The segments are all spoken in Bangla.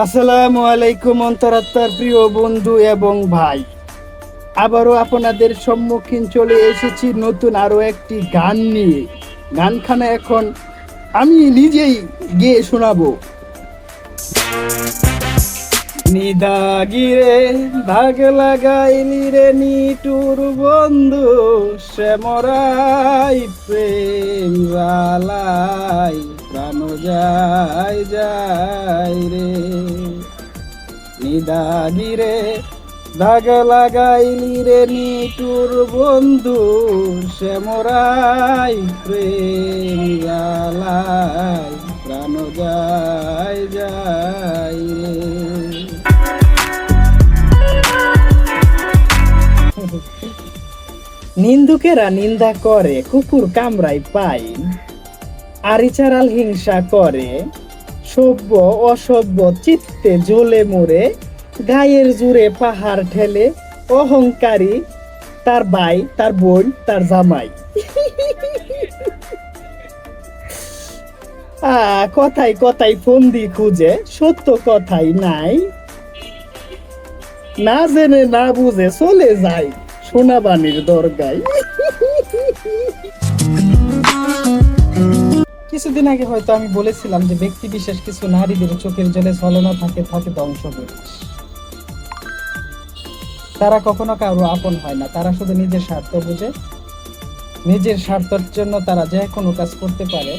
আসসালামু আলাইকুম অন্তরাত্মার প্রিয় বন্ধু এবং ভাই, আবারও আপনাদের সম্মুখীন চলে এসেছি নতুন আরো একটি গান নিয়ে। গানখানা এখন আমি নিজেই গেয়ে শোনাবো। নিদাগিরে দাগ লাগাইলি রে নিটুর বন্ধু, শ্যামরাই প্রেম জ্বালাই প্রাণ যায় যায় রে। নিদাগিরে দাগ লাগাইলি রে নিটুর বন্ধু, শ্যামরাই প্রেম জ্বালাই প্রাণ যায় যায় রে। নিন্দুকেরা নিন্দা করে, কুকুর কামড়াই পাই, আরিচারাল হিংসা করে, সভ্য অসভ্য চিত্তে জ্বলে মরে, গায়ের জুড়ে পাহাড় ঠেলে, অহংকারী তার ভাই তার বোন তার জামাই। কথাই কথাই ফন্দি খুঁজে, সত্য কথাই নাই, না জেনে না বুঝে চলে যায় সোনাবানির দরগায়। কিছুদিন আগে হয়তো আমি বলেছিলাম যে ব্যক্তি বিশেষ কিছু নারীদের চোখের জলে ছলনা থাকে থাকে ধ্বংস বিনাশ। তারা কখনো কারো আপন হয় না, তারা শুধু নিজের স্বার্থ বুঝে, নিজের স্বার্থের জন্য তারা যে কোনো কাজ করতে পারে,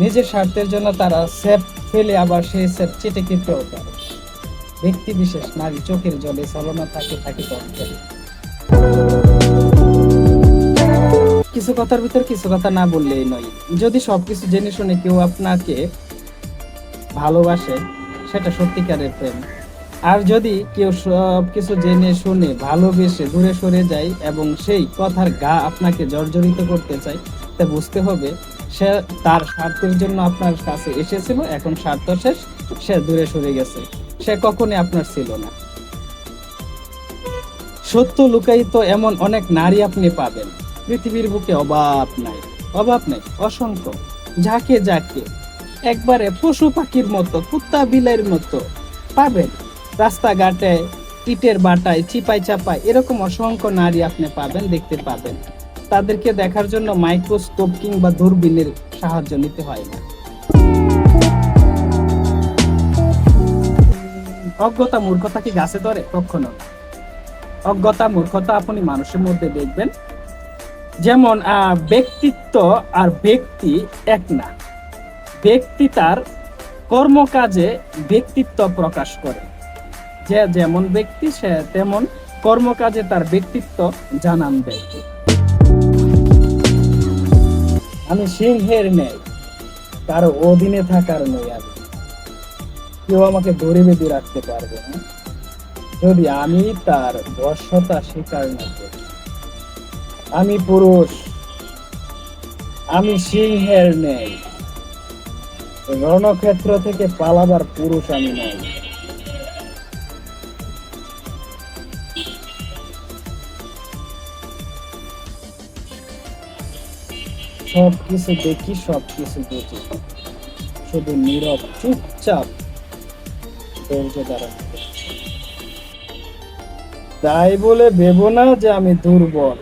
নিজের স্বার্থের জন্য তারা সেফ ফেলে আবার সেই সেফ চেটে খেতেও পারে। ব্যক্তি বিশেষ নারী চোখের জলে ছলনা থাকে থাকে ধ্বংস। কিছু কথার ভিতর কিছু কথা না বললেই নয়। যদি সবকিছু জেনে শুনে কেউ আপনাকে ভালোবাসে, সেটা সত্যিকারের প্রেম। আর যদি কেউ সবকিছু জেনে শুনে ভালোবেসে দূরে সরে যায় এবং সেই কথার গা আপনাকে জর্জরিত করতে চায়, তা বুঝতে হবে সে তার স্বার্থের জন্য আপনার কাছে এসেছিল, এখন স্বার্থ শেষ, সে দূরে সরে গেছে, সে কখনোই আপনার ছিল না। সত্য লুকায়িত এমন অনেক নারী আপনি পাবেন, পৃথিবীর বুকে অভাব নাই, অভাব নাই, অসংখ্য। যাকে যাকে একবারে পশু পাখির মতো, কুত্তা বিলের মতো পাবেন রাস্তাঘাটে, ইটের বাটায়, চিপাই চাপায়, এরকম অসংখ্য নারী আপনি পাবেন, দেখতে পাবেন। তাদেরকে দেখার জন্য মাইক্রোস্কোপ কিংবা দূরবীনের সাহায্য নিতে হয় না। অজ্ঞতা মূর্খতা কি গাছে ধরে? কখনো। অজ্ঞতা মূর্খতা আপনি মানুষের মধ্যে দেখবেন। যেমন ব্যক্তিত্ব আর ব্যক্তি এক না। ব্যক্তি তার কর্মকাজে ব্যক্তিত্ব প্রকাশ করে, যে যেমন ব্যক্তি সে তেমন কর্মকাজে তার ব্যক্তিত্ব জানান দেয়। আমি সিংহের নেই, কারো অধীনে থাকার নই আমি, কেউ আমাকে ধরে বেঁধে রাখতে পারবে না যদি আমি তার বশ্যতা স্বীকার না করি। আমি পুরুষ, আমি সিংহের নেই, রণক্ষেত্র থেকে পালাবার পুরুষ আমি নই। সবকিছু দেখি, সবকিছু বুঝি, শুধু নীরব চুপচাপ ধৈর্য ধারণ করছি। তাই বলে ভেবো না যে আমি দুর্বল।